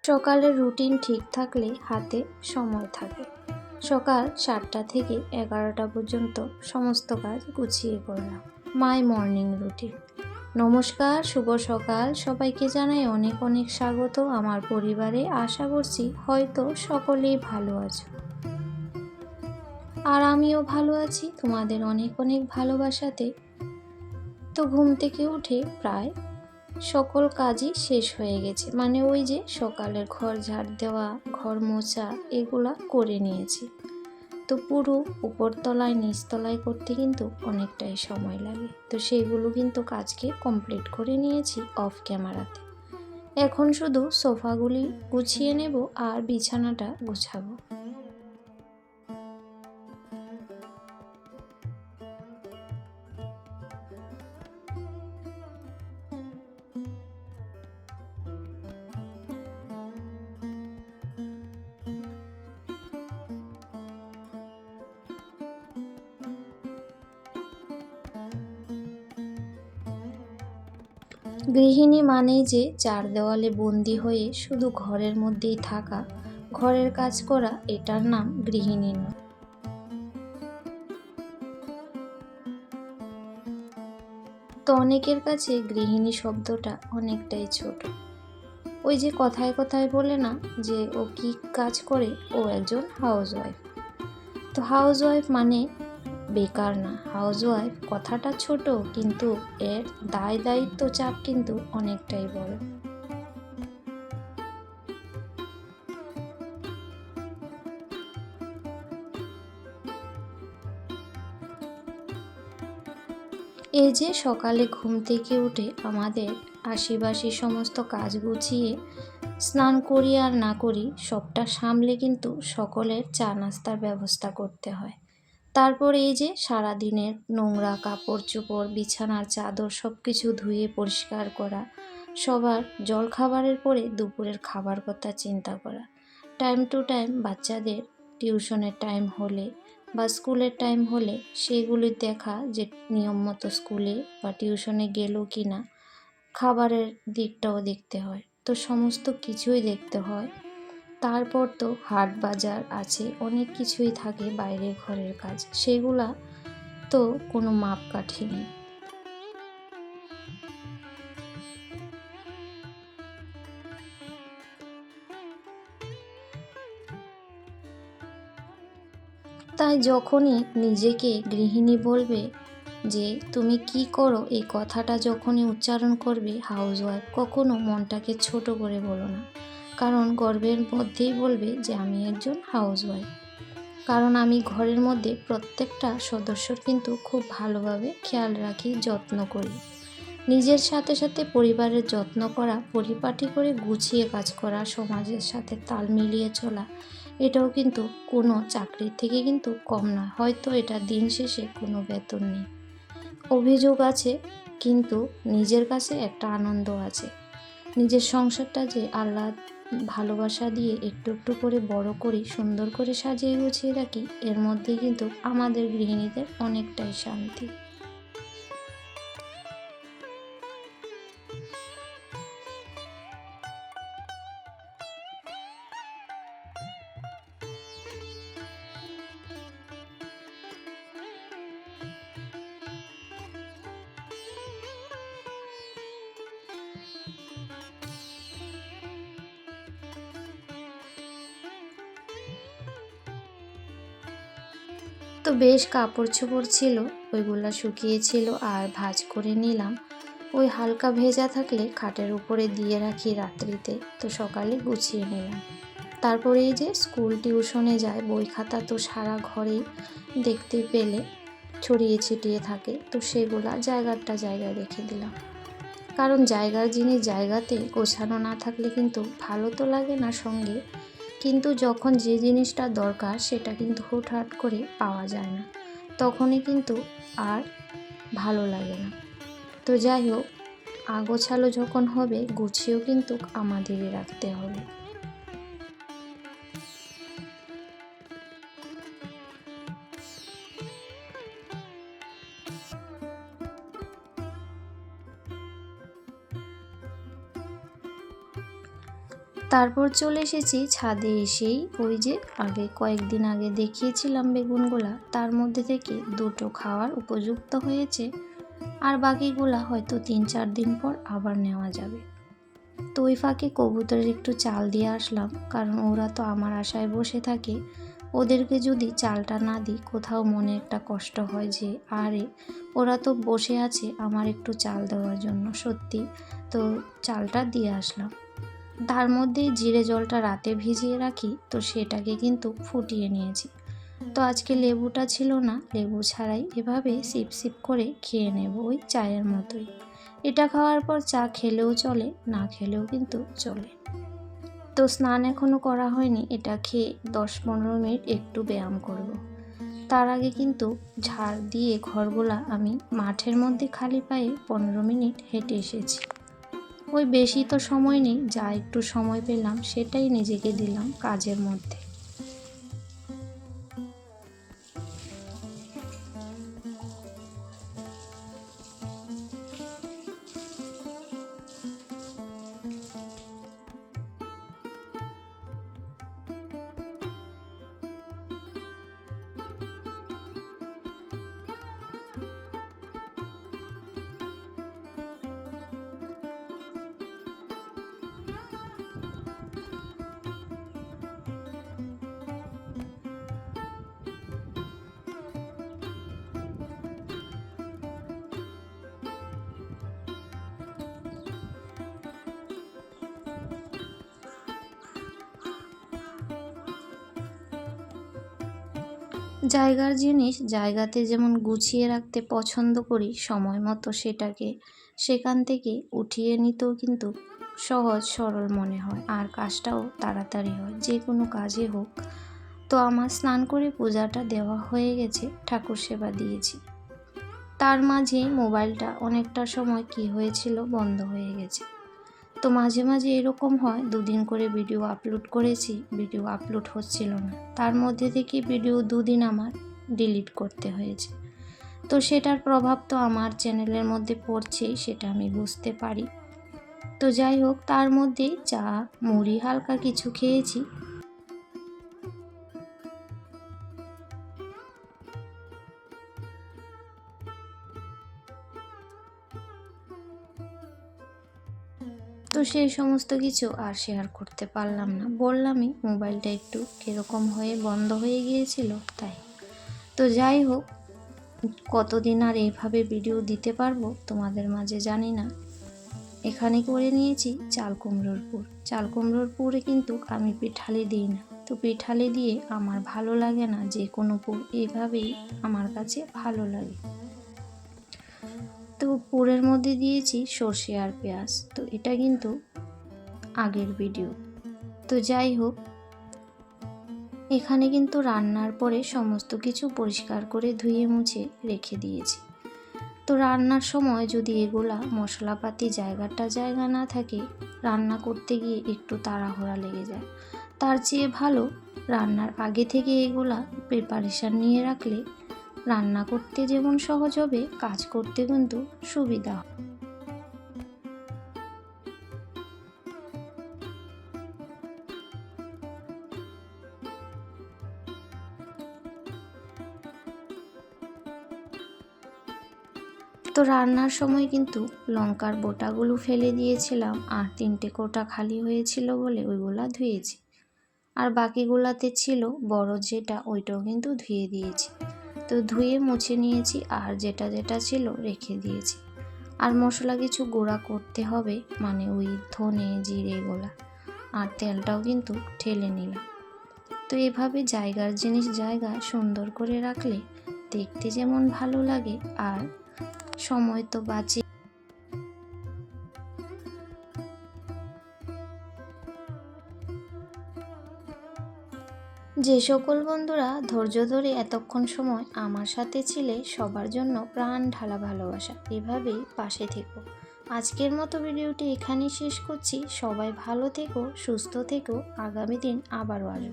সকালের রুটিন ঠিক থাকলে হাতে সময় থাকে। সকাল 7টা থেকে 11টা পর্যন্ত সমস্ত কাজ গুছিয়ে করলাম। মাই মর্নিং রুটিন। নমস্কার, শুভ সকাল। সবাইকে জানাই অনেক অনেক স্বাগত আমার পরিবারে। আশা করছি হয়তো সকলেই ভালো আছো, আর আমিও ভালো আছি তোমাদের অনেক অনেক ভালোবাসাতে। তো ঘুম থেকে উঠে প্রায় সকল কাজই শেষ হয়ে গেছে, মানে ওই যে সকালের ঘর ঝাড় দেওয়া, ঘর মোছা, এগুলা করে নিয়েছি। তো পুরো উপরতলায় নিচতলায় করতে কিন্তু অনেকটাই সময় লাগে, তো সেইগুলো কিন্তু কাজকে কমপ্লিট করে নিয়েছি অফ ক্যামেরাতে। এখন শুধু সোফাগুলি গুছিয়ে নেব আর বিছানাটা গুছাবো। গৃহিণী মানেই যে চার দেওয়ালে বন্দি হয়ে শুধু ঘরের মধ্যেই থাকা, ঘরের কাজ করা, এটার নাম গৃহিণী নয়। তো অনেকের কাছে গৃহিণী শব্দটা অনেকটাই ছোট। ওই যে কথায় কথায় বলে না যে ও কি কাজ করে, ও একজন হাউসওয়াইফ। তো হাউসওয়াইফ মানে বেকার না, হাউসওয়াইফ কথাটা ছোট, কিন্তু এর দায় দায়িত্ব চাপ কিন্তু অনেকটাই বড়। এই যে সকালে ঘুম থেকে উঠে আমাদের আশিবাসি সমস্ত কাজ গুছিয়ে স্নান করি আর না করি সবটা সামলে কিন্তু সকলের চা নাস্তার ব্যবস্থা করতে হয়। তারপর এই যে সারাদিনের নোংরা কাপড় চোপড়, বিছানার চাদর সব কিছু ধুয়ে পরিষ্কার করা, সবার জলখাবারের পরে দুপুরের খাবার কথা চিন্তা করা, টাইম টু টাইম বাচ্চাদের টিউশনের টাইম হলে বা স্কুলের টাইম হলে সেগুলি দেখা যে নিয়ম মতো স্কুলে বা টিউশনে গেল কি না, খাবারের দিকটাও দেখতে হয়। তো সমস্ত কিছুই দেখতে হয়। তারপর তো হাট বাজার আছে, অনেক কিছুই থাকে বাইরের ঘরের কাজ, সেগুলা তো কোনো মাপকাঠি নেই। তাই যখনই নিজেকে গৃহিণী বলবে, যে তুমি কি করো, এই কথাটা যখনই উচ্চারণ করবে হাউসওয়াইফ, কখনো মনটাকে ছোট করে বলো না, কারণ গর্বের মধ্যেই বলবে যে আমি একজন হাউসওয়াইফ। কারণ আমি ঘরের মধ্যে প্রত্যেকটা সদস্যর কিন্তু খুব ভালোভাবে খেয়াল রাখি, যত্ন করি। নিজের সাথে সাথে পরিবারের যত্ন করা, পরিপাটি করে গুছিয়ে কাজ করা, সমাজের সাথে তাল মিলিয়ে চলা, এটাও কিন্তু কোনো চাকরির থেকে কিন্তু কম নয়। হয়তো এটা দিন শেষে কোনো বেতন নেই, অভিযোগ আছে, কিন্তু নিজের কাছে একটা আনন্দ আছে। নিজের সংসারটা যে আল্লাহ ভালোবাসা দিয়ে একটু একটু করে বড় করি, সুন্দর করে সাজিয়ে গুছিয়ে রাখি, এর মধ্যে কিন্তু আমাদের গৃহিণীদের অনেকটাই শান্তি। তো বেশ কাপড় চোপড় ছিল, ওইগুলা শুকিয়েছিল আর ভাঁজ করে নিলাম। ওই হালকা ভেজা থাকলে খাটের উপরে দিয়ে রাখি রাত্রিতে, তো সকালে গুছিয়ে নিলাম। তারপরে এই যে স্কুল টিউশনে যায়, বই খাতা তো সারা ঘরেই দেখতে পেলে ছড়িয়ে ছিটিয়ে থাকে, তো সেগুলা জায়গাটা জায়গায় রেখে দিলাম। কারণ জায়গার জিনিস জায়গাতে গোছানো না থাকলে কিন্তু ভালো তো লাগে না সঙ্গে, কিন্তু যখন যে জিনিসটা দরকার সেটা কিন্তু হুটহাট করে পাওয়া যায় না, তখনই কিন্তু আর ভালো লাগে না। তো যাই হোক, আগোছালো যখন হবে গুছিয়েও কিন্তু আমাদেরই রাখতে হবে। তারপর চলে এসেছি ছাদে। এসেই ওই যে কয়েকদিন আগে দেখিয়েছিলাম বেগুনগুলা, তার মধ্যে থেকে দুটো খাওয়ার উপযুক্ত হয়েছে, আর বাকিগুলা হয়তো 3-4 দিন পর আবার নেওয়া যাবে। তো ওই ফাঁকে কবুতরের একটু চাল দিয়ে আসলাম, কারণ ওরা তো আমার আশায় বসে থাকে। ওদেরকে যদি চালটা না দিই কোথাও মনে একটা কষ্ট হয় যে আরে ওরা তো বসে আছে আমার একটু চাল দেওয়ার জন্য। সত্যি, তো চালটা দিয়ে আসলাম। তার মধ্যেই জিরে জলটা রাতে ভিজিয়ে রাখি, তো সেটাকে কিন্তু ফুটিয়ে নিয়েছি। তো আজকে লেবুটা ছিল না, লেবু ছাড়াই এভাবে সিপ সিপ করে খেয়ে নেব, ওই চায়ের মতোই। এটা খাওয়ার পর চা খেলেও চলে, না খেলেও কিন্তু চলে। তো স্নান এখনও করা হয়নি, এটা খেয়ে 10-15 মিনিট একটু ব্যায়াম করব। তার আগে কিন্তু ঝাড় দিয়ে ঘরগুলা আমি মাঠের মধ্যে খালি পায়ে 15 মিনিট হেঁটে এসেছি। ওই বেশি তো সময় নেই, যা একটু সময় পেলাম সেটাই নিজেকে দিলাম কাজের মধ্যে। জায়গার জিনিস জায়গাতে যেমন গুছিয়ে রাখতে পছন্দ করি, সময় মতো সেটাকে সেখান থেকে উঠিয়ে নিতেও কিন্তু সহজ সরল মনে হয়, আর কাজটাও তাড়াতাড়ি হয়, যে কোনো কাজে হোক। তো আমার স্নান করে পূজাটা দেওয়া হয়ে গেছে, ঠাকুর সেবা দিয়েছি। তার মাঝে মোবাইলটা অনেকটা সময় কি হয়েছিল, বন্ধ হয়ে গেছে। তো মাঝে মাঝে এরকম হয়, 2 দিন করে ভিডিও আপলোড করেছি, ভিডিও আপলোড হচ্ছিল না। তার মধ্যে থেকে ভিডিও 2 দিন আমার ডিলিট করতে হয়েছে। তো সেটার প্রভাব তো আমার চ্যানেলের মধ্যে পড়ছেই, সেটা আমি বুঝতে পারি। তো যাই হোক, তার মধ্যে চা মুড়ি হালকা কিছু খেয়েছি। তো সেই সমস্ত কিছু আর শেয়ার করতে পারলাম না, বললামই মোবাইলটা একটু কীরকম হয়ে বন্ধ হয়ে গিয়েছিল তাই। তো যাই হোক, কতদিন আর এইভাবে ভিডিও দিতে পারবো তোমাদের মাঝে জানি না। এখানে করে নিয়েছি চাল কুমড়োর পুর। চাল কুমড়োর পুরে কিন্তু আমি পিঠালি দিই না, তো পিঠালি দিয়ে আমার ভালো লাগে না, যে কোনো পুর এইভাবেই আমার কাছে ভালো লাগে। তো পুরের মধ্যে দিয়েছি সর্ষে আর পেঁয়াজ, তো এটা কিন্তু আগের ভিডিও। তো যাই হোক, এখানে কিন্তু রান্নার পরে সমস্ত কিছু পরিষ্কার করে ধুয়ে মুছে রেখে দিয়েছি। তো রান্নার সময় যদি এগুলা মশলাপাতি জায়গা না থাকে, রান্না করতে গিয়ে একটু তাড়াহুড়া লেগে যায়। তার চেয়ে ভালো রান্নার আগে থেকে এগুলা প্রিপারেশান নিয়ে রাখলে রান্না করতে যেমন সহজ হবে, কাজ করতে কিন্তু সুবিধা হবে। তো রান্নার সময় কিন্তু লঙ্কার বোটাগুলো ফেলে দিয়েছিলাম, আর 3টে কোটা খালি হয়েছিল বলে ওইগুলা ধুয়েছি। আর বাকিগুলাতে ছিল বড় যেটা, ওইটাও কিন্তু ধুয়ে দিয়েছি। তো ধুয়ে মুছে নিয়েছি, আর যেটা ছিল রেখে দিয়েছি। আর মশলা কিছু গুঁড়া করতে হবে, মানে ওই ধনে জিরে গোলা, আর তেলটাও কিন্তু ঢেলে নিলাম। তো এভাবে জায়গার জিনিস সুন্দর করে রাখলে দেখতে যেমন ভালো লাগে, আর সময় তো বাঁচে। যে সকল বন্ধুরা ধৈর্য ধরে এতক্ষণ সময় আমার সাথে ছিলে, সবার জন্য প্রাণ ঢালা ভালোবাসা। এভাবেই পাশে থেকো। আজকের মতো ভিডিওটি এখানেই শেষ করছি। সবাই ভালো থেকো, সুস্থ থেকো। আগামী দিন আবারও আসবো।